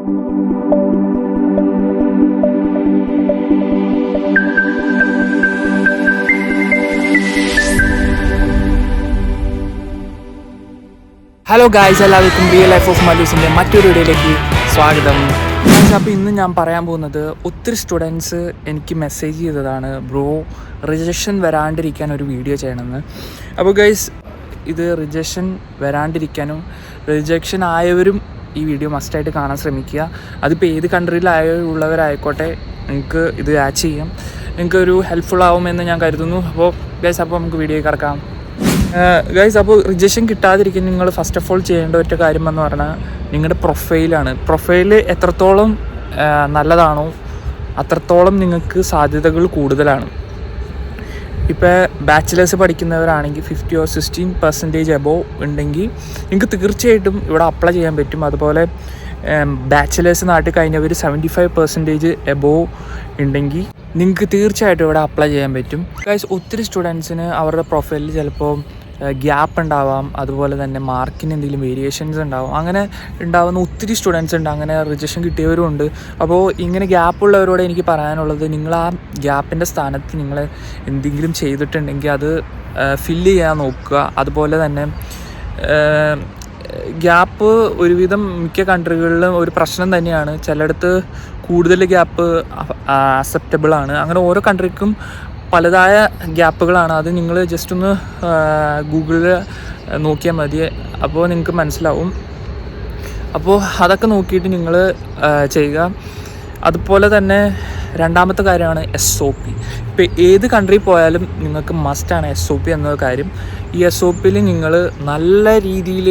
Hello guys, എല്ലാവർക്കും real life of മല്ലൂസിൻ്റെ മറ്റൊരു വീഡിയോയിലേക്ക് സ്വാഗതം. അപ്പോൾ ഇന്ന് ഞാൻ പറയാൻ പോകുന്നത്, ഒത്തിരി സ്റ്റുഡൻസ് എനിക്ക് മെസ്സേജ് ചെയ്തതാണ്, ബ്രോ റിജക്ഷൻ വരാണ്ടിരിക്കാൻ ഒരു വീഡിയോ ചെയ്യണമെന്ന്. അപ്പോൾ ഗൈസ്, ഇത് റിജക്ഷൻ വരാണ്ടിരിക്കാനും റിജക്ഷൻ ആയവരും ഈ വീഡിയോ മസ്റ്റായിട്ട് കാണാൻ ശ്രമിക്കുക. അതിപ്പോൾ ഏത് കൺട്രിയിലുള്ളവരായിക്കോട്ടെ, നിങ്ങൾക്ക് ഇത് വാച്ച് ചെയ്യാം, നിങ്ങൾക്കൊരു ഹെൽപ്ഫുൾ ആവുമെന്ന് ഞാൻ കരുതുന്നു. അപ്പോൾ ഗൈസ്, അപ്പോൾ നമുക്ക് വീഡിയോ കിടക്കാം. ഗൈസ്, അപ്പോൾ റിജക്ഷൻ കിട്ടാതിരിക്കാൻ നിങ്ങൾ ഫസ്റ്റ് ഓഫ് ഓൾ ചെയ്യേണ്ട ഒറ്റ കാര്യം എന്ന് പറഞ്ഞാൽ നിങ്ങളുടെ പ്രൊഫൈലാണ്. പ്രൊഫൈൽ എത്രത്തോളം നല്ലതാണോ അത്രത്തോളം നിങ്ങൾക്ക് സാധ്യതകൾ കൂടുതലാണ്. ഇപ്പോൾ ബാച്ചിലേഴ്സ് പഠിക്കുന്നവരാണെങ്കിൽ 50 or 16% എബോവ് ഉണ്ടെങ്കിൽ നിങ്ങൾക്ക് തീർച്ചയായിട്ടും ഇവിടെ അപ്ലൈ ചെയ്യാൻ പറ്റും. അതുപോലെ ബാച്ചിലേഴ്സ് നാട്ടിൽ കഴിഞ്ഞവർ 75% എബോവ് ഉണ്ടെങ്കിൽ നിങ്ങൾക്ക് തീർച്ചയായിട്ടും ഇവിടെ അപ്ലൈ ചെയ്യാൻ പറ്റും. ഗൈസ്, ഒത്തിരി സ്റ്റുഡൻസിന് അവരുടെ പ്രൊഫൈലിൽ ചിലപ്പോൾ ഗ്യാപ്പ് ഉണ്ടാവാം, അതുപോലെ തന്നെ മാർക്കിന് എന്തെങ്കിലും വേരിയേഷൻസ് ഉണ്ടാവും. അങ്ങനെ ഉണ്ടാകുന്ന ഒത്തിരി സ്റ്റുഡൻസ് ഉണ്ട്, അങ്ങനെ റിജക്ഷൻ കിട്ടിയവരും ഉണ്ട്. അപ്പോൾ ഇങ്ങനെ ഗ്യാപ്പുള്ളവരോട് എനിക്ക് പറയാനുള്ളത്, നിങ്ങൾ ആ ഗ്യാപ്പിൻ്റെ സ്ഥാനത്ത് നിങ്ങൾ എന്തെങ്കിലും ചെയ്തിട്ടുണ്ടെങ്കിൽ അത് ഫില്ല് ചെയ്യാൻ നോക്കുക. അതുപോലെ തന്നെ ഗ്യാപ്പ് ഒരുവിധം മിക്ക കൺട്രികളിലും ഒരു പ്രശ്നം തന്നെയാണ്. ചിലയിടത്ത് കൂടുതൽ ഗ്യാപ്പ് അക്സെപ്റ്റബിളാണ്. അങ്ങനെ ഓരോ കൺട്രിക്കും പലതായ ഗ്യാപ്പുകളാണ്. അത് നിങ്ങൾ ജസ്റ്റ് ഒന്ന് ഗൂഗിളിൽ നോക്കിയാൽ മതി, അപ്പോൾ നിങ്ങൾക്ക് മനസ്സിലാവും. അപ്പോൾ അതൊക്കെ നോക്കിയിട്ട് നിങ്ങൾ ചെയ്യുക. അതുപോലെ തന്നെ രണ്ടാമത്തെ കാര്യമാണ് SOP. ഇപ്പോൾ ഏത് കൺട്രി പോയാലും നിങ്ങൾക്ക് മസ്റ്റാണ് SOP എന്ന കാര്യം. ഈ SOPയിൽ നിങ്ങൾ നല്ല രീതിയിൽ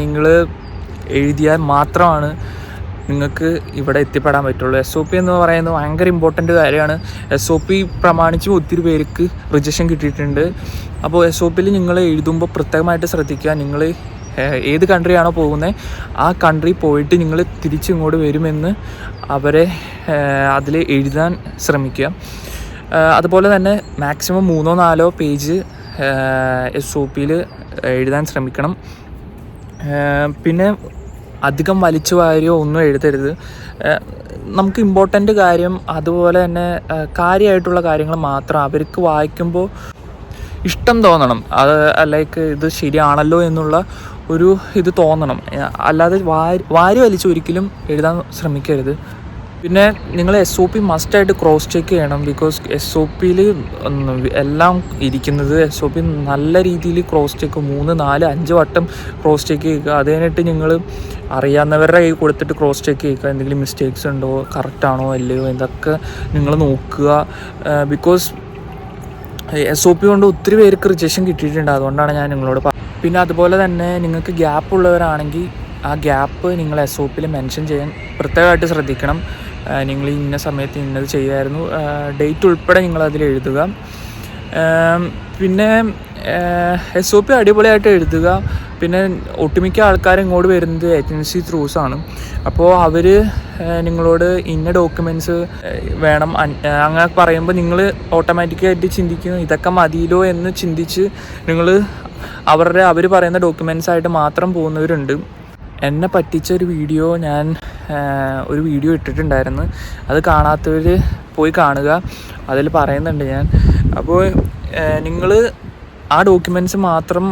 നിങ്ങൾ എഴുതിയാൽ മാത്രമാണ് നിങ്ങൾക്ക് ഇവിടെ എത്തിപ്പെടാൻ പറ്റുള്ളൂ. SOP എന്ന് പറയുന്നത് ഭയങ്കര ഇമ്പോർട്ടൻ്റ് കാര്യമാണ്. SOP പ്രമാണിച്ച് ഒത്തിരി പേർക്ക് റിജക്ഷൻ കിട്ടിയിട്ടുണ്ട്. അപ്പോൾ SOPയിൽ നിങ്ങൾ എഴുതുമ്പോൾ പ്രത്യേകമായിട്ട് ശ്രദ്ധിക്കുക. നിങ്ങൾ ഏത് കൺട്രിയാണോ പോകുന്നത് ആ കൺട്രി പോയിട്ട് നിങ്ങൾ തിരിച്ചിങ്ങോട്ട് വരുമെന്ന് അവരെ അതിൽ എഴുതാൻ ശ്രമിക്കുക. അതുപോലെ തന്നെ മാക്സിമം 3-4 പേജ് SOPയിൽ എഴുതാൻ ശ്രമിക്കണം. പിന്നെ അധികം വലിച്ചു വാരിയോ ഒന്നും എഴുതരുത്. നമുക്ക് ഇമ്പോർട്ടൻ്റ് കാര്യം, അതുപോലെ തന്നെ കാര്യമായിട്ടുള്ള കാര്യങ്ങൾ മാത്രം അവർക്ക് വായിക്കുമ്പോൾ ഇഷ്ടം തോന്നണം. അത് ലൈക്ക് ഇത് ശരിയാണല്ലോ എന്നുള്ള ഒരു ഇത് തോന്നണം. അല്ലാതെ വാരി വലിച്ച് ഒരിക്കലും എഴുതാൻ ശ്രമിക്കരുത്. പിന്നെ നിങ്ങൾ SOP മസ്റ്റായിട്ട് ക്രോസ് ചെക്ക് ചെയ്യണം. ബിക്കോസ് SOPയിൽ എല്ലാം ഇരിക്കുന്നത് SOP നല്ല രീതിയിൽ ക്രോസ് ചെക്ക് 3, 4, 5 വട്ടം ക്രോസ് ചെക്ക് ചെയ്യുക. അത് കഴിഞ്ഞിട്ട് നിങ്ങൾ അറിയാവുന്നവരുടെ കയ്യിൽ കൊടുത്തിട്ട് ക്രോസ് ചെക്ക് ചെയ്യുക. എന്തെങ്കിലും മിസ്റ്റേക്സ് ഉണ്ടോ, കറക്റ്റാണോ അല്ലയോ ഇതൊക്കെ നിങ്ങൾ നോക്കുക. ബിക്കോസ് SOP കൊണ്ട് ഒത്തിരി പേർക്ക് റിജക്ഷൻ കിട്ടിയിട്ടുണ്ട്. അതുകൊണ്ടാണ് ഞാൻ നിങ്ങളോട് പിന്നെ അതുപോലെ തന്നെ നിങ്ങൾക്ക് ഗ്യാപ്പ് ഉള്ളവരാണെങ്കിൽ ആ ഗ്യാപ്പ് നിങ്ങൾ SOPയിൽ മെൻഷൻ ചെയ്യാൻ പ്രത്യേകമായിട്ട് ശ്രദ്ധിക്കണം. നിങ്ങൾ ഇന്ന സമയത്ത് ഇന്നത് ചെയ്യായിരുന്നു, ഡേറ്റ് ഉൾപ്പെടെ നിങ്ങളതിൽ എഴുതുക. പിന്നെ SOP അടിപൊളിയായിട്ട് എഴുതുക. പിന്നെ ഒട്ടുമിക്ക ആൾക്കാരും ഇങ്ങോട്ട് വരുന്നത് ഏജൻസി ത്രൂസാണ്. അപ്പോൾ അവർ നിങ്ങളോട് ഇന്ന ഡോക്യുമെൻറ്റ്സ് വേണം അങ്ങനെ പറയുമ്പോൾ നിങ്ങൾ ഓട്ടോമാറ്റിക്കായിട്ട് ചിന്തിക്കുന്നു ഇതൊക്കെ മതിയല്ലോ എന്ന് ചിന്തിച്ച് നിങ്ങൾ അവർ പറയുന്ന ഡോക്യുമെൻറ്റ്സ് ആയിട്ട് മാത്രം പോകുന്നവരുണ്ട്. എന്നെ പറ്റിച്ച ഒരു വീഡിയോ ഞാൻ ഒരു വീഡിയോ ഇട്ടിട്ടുണ്ടായിരുന്നു. അത് കാണാത്തവർ പോയി കാണുക. അതിൽ പറയുന്നുണ്ട് ഞാൻ. അപ്പോൾ നിങ്ങൾ ആ ഡോക്യുമെൻറ്റ്സ് മാത്രം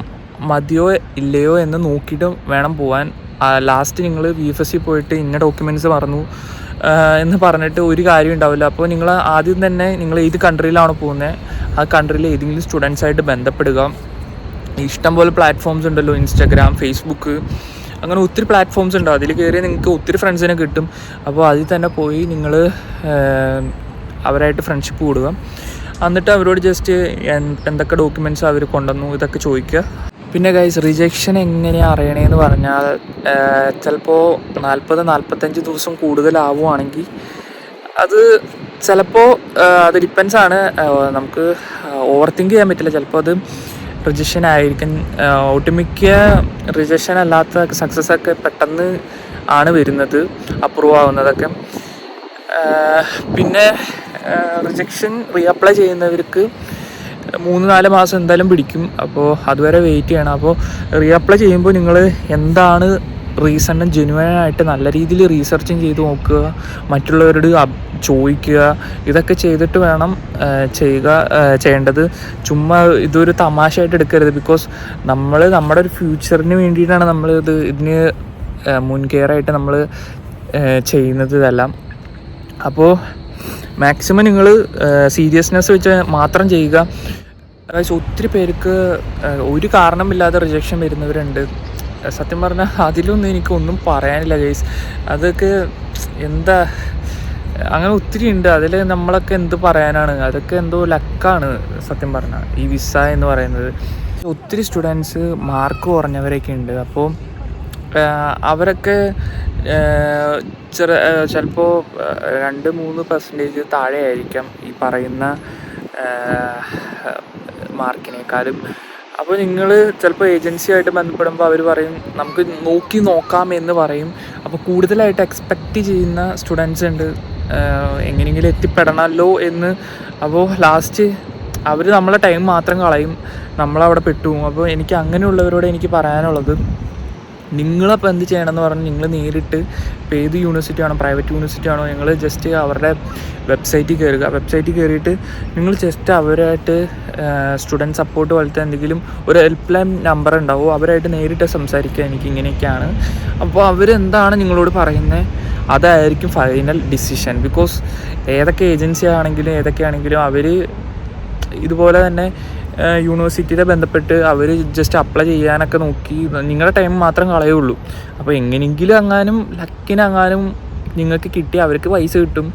മതിയോ ഇല്ലയോ എന്ന് നോക്കിയിട്ട് വേണം പോകാൻ. ലാസ്റ്റ് നിങ്ങൾ VFSC പോയിട്ട് ഇന്ന ഡോക്യുമെൻറ്റ്സ് മറന്നു എന്ന് പറഞ്ഞിട്ട് ഒരു കാര്യം ഉണ്ടാവില്ല. അപ്പോൾ നിങ്ങൾ ആദ്യം തന്നെ നിങ്ങൾ ഏത് കൺട്രിയിലാണോ പോകുന്നത് ആ കൺട്രിയിൽ ഏതെങ്കിലും സ്റ്റുഡൻസായിട്ട് ബന്ധപ്പെടുക. ഇഷ്ടംപോലെ പ്ലാറ്റ്ഫോംസ് ഉണ്ടല്ലോ, Instagram, Facebook, അങ്ങനെ ഒത്തിരി പ്ലാറ്റ്ഫോംസ് ഉണ്ട്. അതിൽ കയറി നിങ്ങൾക്ക് ഒത്തിരി ഫ്രണ്ട്സിനെ കിട്ടും. അപ്പോൾ അതിൽ തന്നെ പോയി നിങ്ങൾ അവരായിട്ട് ഫ്രണ്ട്ഷിപ്പ് കൂടുക. എന്നിട്ട് അവരോട് ജസ്റ്റ് എന്തൊക്കെ ഡോക്യുമെൻറ്റ്സ് അവർ കൊണ്ടുവന്നു ഇതൊക്കെ ചോദിക്കുക. പിന്നെ ഗൈസ്, റിജക്ഷൻ എങ്ങനെയാണ് അറിയണേന്ന് പറഞ്ഞാൽ ചിലപ്പോൾ 40-45 ദിവസം കൂടുതലാവുകയാണെങ്കിൽ അത് ചിലപ്പോൾ അത് ഡിപ്പെൻസ് ആണ്. നമുക്ക് ഓവർ തിങ്ക് ചെയ്യാൻ പറ്റില്ല. ചിലപ്പോൾ അത് റിജക്ഷൻ ആയിരിക്കും. ഒട്ടുമിക്ക റിജക്ഷൻ അല്ലാത്ത സക്സസ് ഒക്കെ പെട്ടെന്ന് ആണ് വരുന്നത്, അപ്രൂവ് ആവുന്നതൊക്കെ. പിന്നെ റിജക്ഷൻ റീഅപ്ലൈ ചെയ്യുന്നവർക്ക് 3-4 മാസം എന്തായാലും പിടിക്കും. അപ്പോൾ അതുവരെ വെയിറ്റ് ചെയ്യണം. അപ്പോൾ റീഅപ്ലൈ ചെയ്യുമ്പോൾ നിങ്ങൾ എന്താണ് റീസണും ജെന്യുവനായിട്ട് നല്ല രീതിയിൽ റീസർച്ചും ചെയ്ത് നോക്കുക, മറ്റുള്ളവരോട് ചോദിക്കുക. ഇതൊക്കെ ചെയ്തിട്ട് വേണം ചെയ്യേണ്ടത്. ചുമ്മാ ഇതൊരു തമാശയായിട്ട് എടുക്കരുത്. ബിക്കോസ് നമ്മുടെ ഒരു ഫ്യൂച്ചറിന് വേണ്ടിയിട്ടാണ് ഇതിന് മുൻകെയറായിട്ട് നമ്മൾ ചെയ്യുന്നത് ഇതെല്ലാം. അപ്പോൾ മാക്സിമം നിങ്ങൾ സീരിയസ്നെസ് വെച്ച് മാത്രം ചെയ്യുക. ഒത്തിരി പേർക്ക് ഒരു കാരണമില്ലാതെ റിജക്ഷൻ വരുന്നവരുണ്ട്. സത്യം പറഞ്ഞാൽ അതിലൊന്നും എനിക്കൊന്നും പറയാനില്ല ഗൈസ്. അതൊക്കെ എന്താ, അങ്ങനെ ഒത്തിരി ഉണ്ട്. അതിൽ നമ്മളൊക്കെ എന്ത് പറയാനാണ്, അതൊക്കെ എന്തോ ലക്കാണ് സത്യം പറഞ്ഞാൽ ഈ വിസ എന്ന് പറയുന്നത്. ഒത്തിരി സ്റ്റുഡൻസ് മാർക്ക് കുറഞ്ഞവരൊക്കെ ഉണ്ട്. അപ്പോൾ അവരൊക്കെ ചിലപ്പോൾ 2-3% താഴെ ആയിരിക്കാം ഈ പറയുന്ന മാർക്കിനേക്കാളും. അപ്പോൾ നിങ്ങൾ ചിലപ്പോൾ ഏജൻസിയായിട്ട് ബന്ധപ്പെടുമ്പോൾ അവർ പറയും നമുക്ക് നോക്കാം എന്ന് പറയും. അപ്പോൾ കൂടുതലായിട്ട് എക്സ്പെക്റ്റ് ചെയ്യുന്ന സ്റ്റുഡൻസ് ഉണ്ട്, എങ്ങനെയെങ്കിലും എത്തിപ്പെടണമല്ലോ എന്ന്. അപ്പോൾ ലാസ്റ്റ് അവർ നമ്മളെ ടൈം മാത്രം കളയും, നമ്മളവിടെ പെട്ടുപോകും. അപ്പോൾ എനിക്ക് അങ്ങനെയുള്ളവരോട് എനിക്ക് പറയാനുള്ളത്, നിങ്ങളപ്പോൾ എന്ത് ചെയ്യണമെന്ന് പറഞ്ഞാൽ നിങ്ങൾ നേരിട്ട് ഇപ്പോൾ ഏത് യൂണിവേഴ്സിറ്റി ആണോ, പ്രൈവറ്റ് യൂണിവേഴ്സിറ്റി ആണോ, നിങ്ങൾ ജസ്റ്റ് അവരുടെ വെബ്സൈറ്റിൽ കയറുക. വെബ്സൈറ്റിൽ കയറിയിട്ട് നിങ്ങൾ ജസ്റ്റ് അവരായിട്ട് സ്റ്റുഡൻറ്റ് സപ്പോർട്ട് പോലത്തെ എന്തെങ്കിലും ഒരു ഹെൽപ്പ് ലൈൻ നമ്പർ ഉണ്ടാവും, അവരായിട്ട് നേരിട്ട് സംസാരിക്കുക. എനിക്ക് ഇങ്ങനെയൊക്കെയാണ്. അപ്പോൾ അവരെന്താണ് നിങ്ങളോട് പറയുന്നത് അതായിരിക്കും ഫൈനൽ ഡിസിഷൻ. ബിക്കോസ് ഏതൊക്കെ ഏജൻസി ആണെങ്കിലും ഏതൊക്കെയാണെങ്കിലും അവർ ഇതുപോലെ തന്നെ യൂണിവേഴ്സിറ്റിയെ ബന്ധപ്പെട്ട് അവർ ജസ്റ്റ് അപ്ലൈ ചെയ്യാനൊക്കെ നോക്കി നിങ്ങളുടെ ടൈം മാത്രം കളയുള്ളൂ. അപ്പോൾ എങ്ങനെയെങ്കിലും ലക്കിനെങ്ങാനും നിങ്ങൾക്ക് കിട്ടി അവർക്ക് പൈസ കിട്ടും.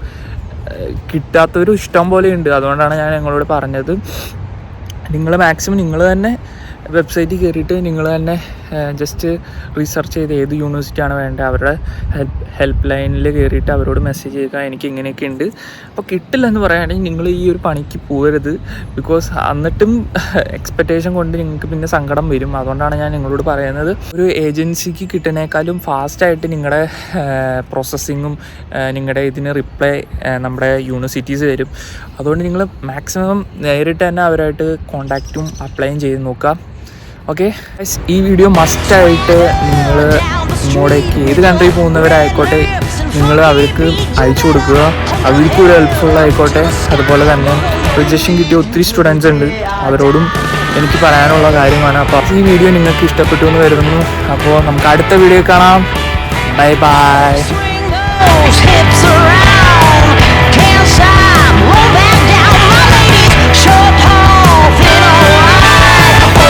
കിട്ടാത്തൊരു ഇഷ്ടം പോലെയുണ്ട്. അതുകൊണ്ടാണ് ഞാൻ നിങ്ങളോട് പറഞ്ഞത്, നിങ്ങൾ മാക്സിമം നിങ്ങൾ തന്നെ വെബ്സൈറ്റിൽ കയറിയിട്ട് നിങ്ങൾ തന്നെ ജസ്റ്റ് റിസർച്ച് ചെയ്ത് ഏത് യൂണിവേഴ്സിറ്റിയാണ് വേണ്ടത് അവരുടെ ഹെൽപ്പ് ലൈനിൽ കയറിയിട്ട് അവരോട് മെസ്സേജ് ചെയ്യുക, എനിക്ക് ഇങ്ങനെയൊക്കെ ഉണ്ട്. അപ്പോൾ കിട്ടില്ലെന്ന് പറയുകയാണെങ്കിൽ നിങ്ങൾ ഈ ഒരു പണിക്ക് പോകരുത്. ബിക്കോസ് എന്നിട്ടും എക്സ്പെക്റ്റേഷൻ കൊണ്ട് നിങ്ങൾക്ക് പിന്നെ സങ്കടം വരും. അതുകൊണ്ടാണ് ഞാൻ നിങ്ങളോട് പറയുന്നത്, ഒരു ഏജൻസിക്ക് കിട്ടുന്നതിനേക്കാളും ഫാസ്റ്റായിട്ട് നിങ്ങളുടെ പ്രോസസ്സിങ്ങും നിങ്ങളുടെ ഇതിന് റിപ്ലൈ നമ്മുടെ യൂണിവേഴ്സിറ്റീസ് തരും. അതുകൊണ്ട് നിങ്ങൾ മാക്സിമം നേരിട്ട് തന്നെ അവരായിട്ട് കോൺടാക്റ്റും അപ്ലൈയും ചെയ്ത് നോക്കുക. ഓക്കെ, ഈ വീഡിയോ മസ്റ്റായിട്ട് നിങ്ങൾ ഇങ്ങോട്ടേക്ക് ഏത് കൺട്രി പോകുന്നവരായിക്കോട്ടെ നിങ്ങൾ അവർക്ക് അയച്ചു കൊടുക്കുക. അവർക്കും ഒരു ഹെൽപ്ഫുള്ളായിക്കോട്ടെ. അതുപോലെ തന്നെ റിജക്ഷൻ കിട്ടിയ ഒത്തിരി സ്റ്റുഡൻസ് ഉണ്ട്, അവരോടും എനിക്ക് പറയാനുള്ള കാര്യമാണ്. അപ്പോൾ ഈ വീഡിയോ നിങ്ങൾക്ക് ഇഷ്ടപ്പെട്ടു എന്ന് കരുതുന്നു. അപ്പോൾ നമുക്ക് അടുത്ത വീഡിയോ കാണാം. Bye bye.